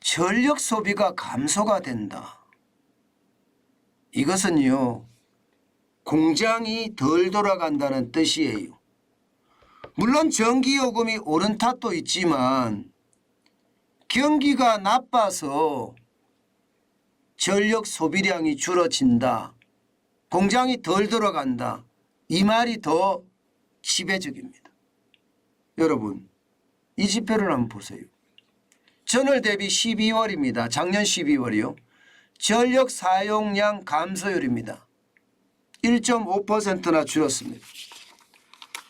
전력 소비가 감소가 된다. 이것은요, 공장이 덜 돌아간다는 뜻이에요. 물론 전기요금이 오른 탓도 있지만 경기가 나빠서 전력 소비량이 줄어진다. 공장이 덜 돌아간다. 이 말이 더 지배적입니다. 여러분, 이 지표를 한번 보세요. 전월 대비 12월입니다. 작년 12월이요. 전력 사용량 감소율입니다. 1.5%나 줄었습니다.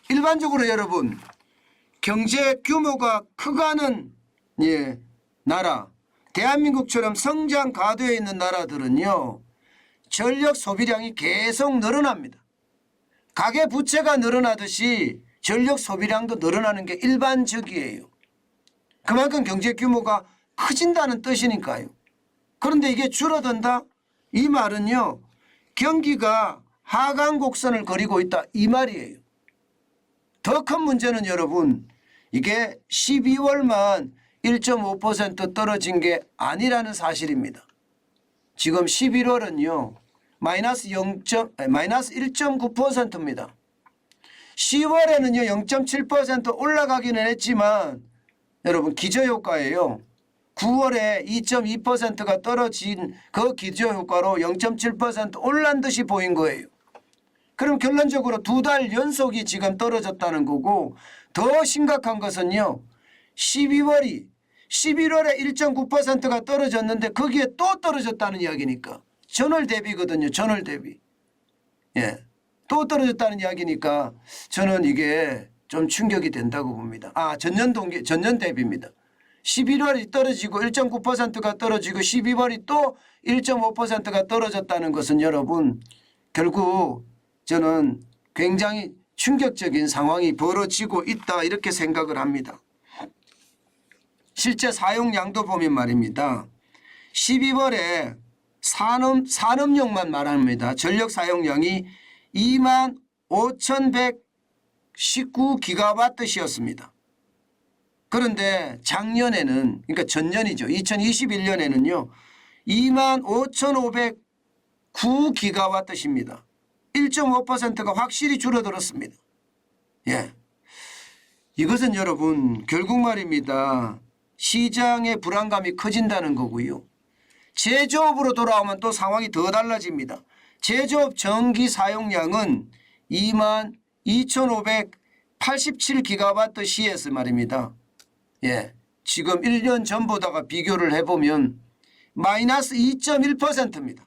일반적으로 여러분, 경제 규모가 크가는 나라, 대한민국처럼 성장 가도에 있는 나라들은요, 전력 소비량이 계속 늘어납니다. 가계 부채가 늘어나듯이 전력 소비량도 늘어나는 게 일반적이에요. 그만큼 경제 규모가 커진다는 뜻이니까요. 그런데 이게 줄어든다? 이 말은요, 경기가 하강 곡선을 그리고 있다 이 말이에요. 더 큰 문제는 여러분, 이게 12월만 1.5% 떨어진 게 아니라는 사실입니다. 지금 11월은요 마이너스 1.9%입니다. 10월에는요 0.7% 올라가기는 했지만 여러분 기저효과예요. 9월에 2.2%가 떨어진 그 기저효과로 0.7% 올란 듯이 보인 거예요. 그럼 결론적으로 2달 연속이 지금 떨어졌다는 거고, 더 심각한 것은요 11월에 1.9%가 떨어졌는데 거기에 또 떨어졌다는 이야기니까, 전월 대비거든요. 전월 대비. 예, 또 떨어졌다는 이야기니까 저는 이게 좀 충격이 된다고 봅니다. 전년 대비입니다. 11월이 떨어지고 1.9%가 떨어지고 12월이 또 1.5%가 떨어졌다는 것은 여러분, 결국 저는 굉장히 충격적인 상황이 벌어지고 있다 이렇게 생각을 합니다. 실제 사용량도 보면 말입니다. 12월에 산업용만 말합니다. 전력 사용량이 25,119기가와트시였습니다. 그런데 작년에는, 그러니까 전년이죠. 2021년에는요. 25,509기가와트입니다. 1.5%가 확실히 줄어들었습니다. 예. 이것은 여러분 결국 말입니다. 시장의 불안감이 커진다는 거고요. 제조업으로 돌아오면 또 상황이 더 달라집니다. 제조업 전기 사용량은 22,587기가와트/시에서 말입니다. 예, 지금 1년 전보다가 비교를 해보면 마이너스 2.1%입니다.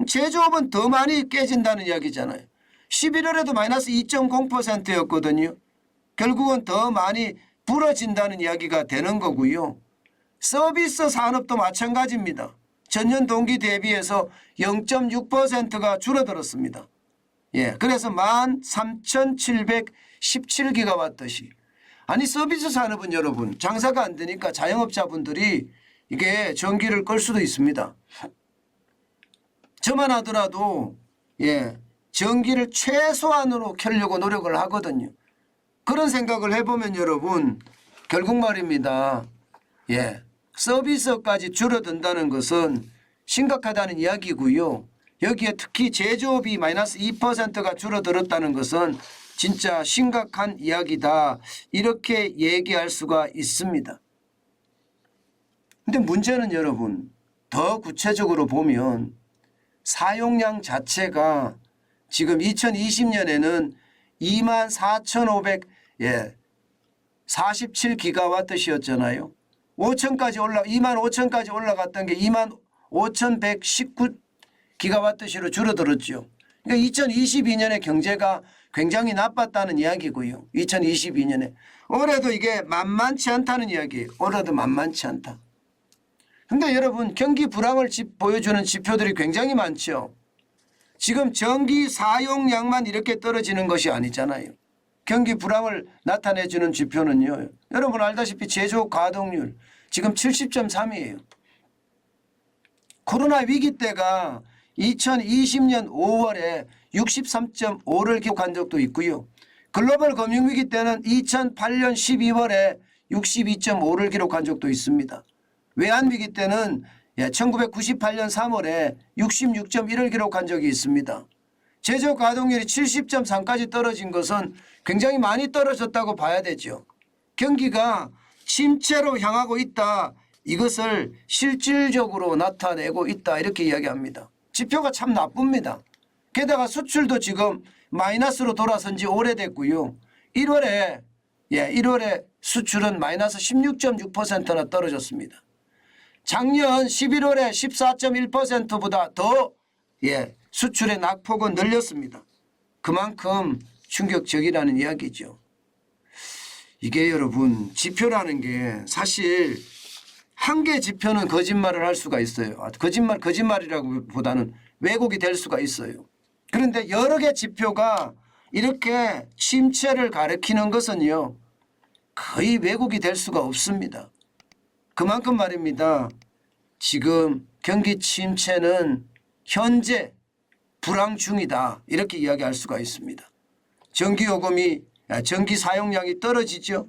제조업은 더 많이 깨진다는 이야기잖아요. 11월에도 마이너스 2.0%였거든요. 결국은 더 많이 불어진다는 이야기가 되는 거고요. 서비스 산업도 마찬가지입니다. 전년 동기 대비해서 0.6%가 줄어들었습니다. 예, 그래서 13,717기가와트시. 아니 서비스 산업은 여러분 장사가 안 되니까 자영업자분들이 이게 전기를 끌 수도 있습니다. 저만 하더라도 전기를 최소한으로 켜려고 노력을 하거든요. 그런 생각을 해보면 여러분 결국 말입니다. 서비스까지 줄어든다는 것은 심각하다는 이야기고요. 여기에 특히 제조업이 마이너스 2%가 줄어들었다는 것은 진짜 심각한 이야기다 이렇게 얘기할 수가 있습니다. 근데 문제는 여러분 더 구체적으로 보면 사용량 자체가 지금 2020년에는 24,547기가와트시였잖아요. 25,000까지 올라갔던 게 25,119기가와트시로 줄어들었죠. 그러니까 2022년에 경제가 굉장히 나빴다는 이야기고요. 2022년에. 올해도 이게 만만치 않다는 이야기예요. 올해도 만만치 않다. 근데 여러분 경기 불황을 보여주는 지표들이 굉장히 많죠. 지금 전기 사용량만 이렇게 떨어지는 것이 아니잖아요. 경기 불황을 나타내주는 지표는요. 여러분 알다시피 제조업 가동률 지금 70.3이에요. 코로나 위기 때가 2020년 5월에 63.5를 기록한 적도 있고요. 글로벌 금융위기 때는 2008년 12월에 62.5를 기록한 적도 있습니다. 외환위기 때는 1998년 3월에 66.1을 기록한 적이 있습니다. 제조 가동률이 70.3까지 떨어진 것은 굉장히 많이 떨어졌다고 봐야 되죠. 경기가 침체로 향하고 있다. 이것을 실질적으로 나타내고 있다. 이렇게 이야기합니다. 지표가 참 나쁩니다. 게다가 수출도 지금 마이너스로 돌아선 지 오래됐고요. 1월에 수출은 마이너스 16.6%나 떨어졌습니다. 작년 11월에 14.1%보다 더 수출의 낙폭은 늘렸습니다. 그만큼 충격적이라는 이야기죠. 이게 여러분 지표라는 게 사실 한 개 지표는 거짓말을 할 수가 있어요. 거짓말이라고 보다는 왜곡이 될 수가 있어요. 그런데 여러 개 지표가 이렇게 침체를 가리키는 것은요. 거의 왜곡이 될 수가 없습니다. 그만큼 말입니다. 지금 경기 침체는 현재 불황 중이다. 이렇게 이야기할 수가 있습니다. 전기 사용량이 떨어지죠.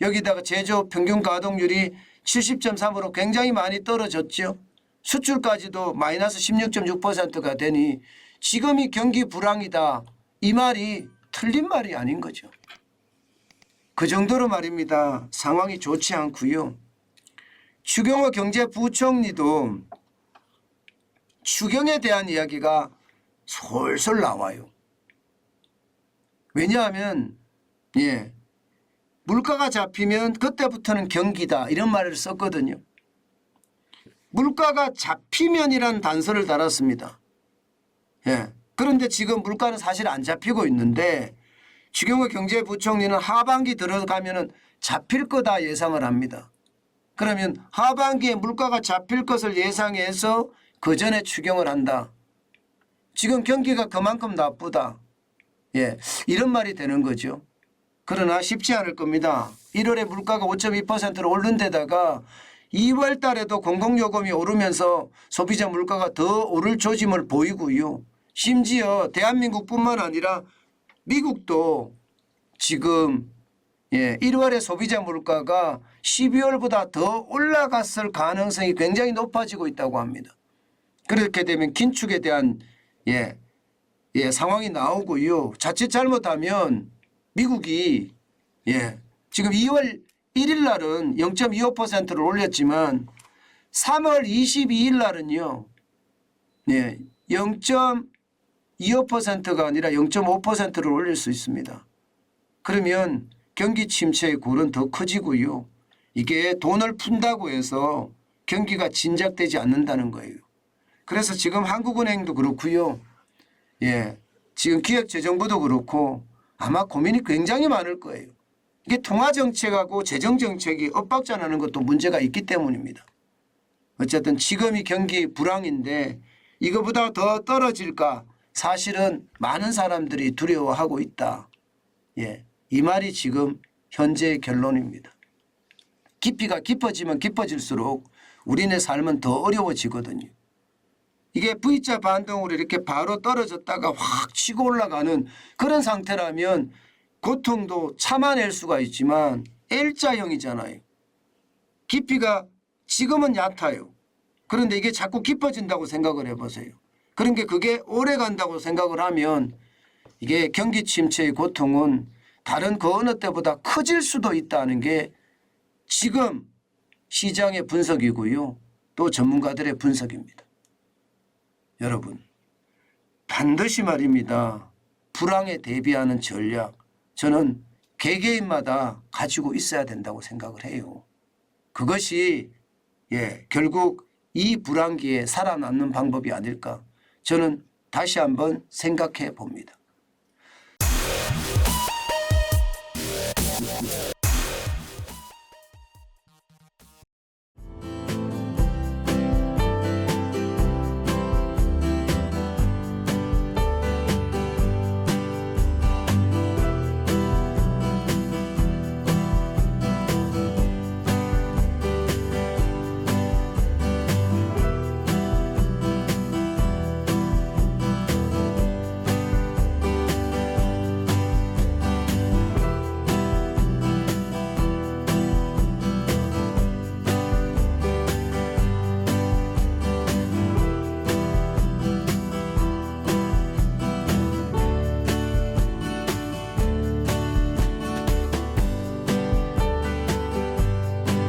여기다가 제조 평균 가동률이 70.3으로 굉장히 많이 떨어졌죠. 수출까지도 마이너스 16.6%가 되니 지금이 경기 불황이다. 이 말이 틀린 말이 아닌 거죠. 그 정도로 말입니다. 상황이 좋지 않고요. 추경호 경제부총리도 추경에 대한 이야기가 솔솔 나와요. 왜냐하면 물가가 잡히면 그때부터는 경기다 이런 말을 썼거든요. 물가가 잡히면이라는 단서를 달았습니다. 그런데 지금 물가는 사실 안 잡히고 있는데 추경호 경제부총리는 하반기 들어가면 잡힐 거다 예상을 합니다. 그러면 하반기에 물가가 잡힐 것을 예상해서 그 전에 추경을 한다. 지금 경기가 그만큼 나쁘다. 이런 말이 되는 거죠. 그러나 쉽지 않을 겁니다. 1월에 물가가 5.2%로 오른 데다가 2월 달에도 공공요금이 오르면서 소비자 물가가 더 오를 조짐을 보이고요. 심지어 대한민국뿐만 아니라 미국도 지금 1월에 소비자 물가가 12월보다 더 올라갔을 가능성이 굉장히 높아지고 있다고 합니다. 그렇게 되면 긴축에 대한 상황이 나오고요. 자칫 잘못하면 미국이 지금 2월 1일 날은 0.25%를 올렸지만 3월 22일 날은요. 0.25%가 아니라 0.5%를 올릴 수 있습니다. 그러면 경기 침체의 골은 더 커지고요. 이게 돈을 푼다고 해서 경기가 진작되지 않는다는 거예요. 그래서 지금 한국은행도 그렇고요. 지금 기획재정부도 그렇고 아마 고민이 굉장히 많을 거예요. 이게 통화정책하고 재정정책이 엇박자나는 것도 문제가 있기 때문입니다. 어쨌든 지금이 경기 불황인데 이거보다 더 떨어질까 사실은 많은 사람들이 두려워하고 있다. 이 말이 지금 현재의 결론입니다. 깊이가 깊어지면 깊어질수록 우리네 삶은 더 어려워지거든요. 이게 V자 반동으로 이렇게 바로 떨어졌다가 확 치고 올라가는 그런 상태라면 고통도 참아낼 수가 있지만 L자형이잖아요. 깊이가 지금은 얕아요. 그런데 이게 자꾸 깊어진다고 생각을 해보세요. 그런 게 그게 오래 간다고 생각을 하면 이게 경기 침체의 고통은 다른 그 어느 때보다 커질 수도 있다는 게 지금 시장의 분석이고요. 또 전문가들의 분석입니다. 여러분 반드시 말입니다. 불황에 대비하는 전략 저는 개개인마다 가지고 있어야 된다고 생각을 해요. 그것이 결국 이 불황기에 살아남는 방법이 아닐까 저는 다시 한번 생각해 봅니다.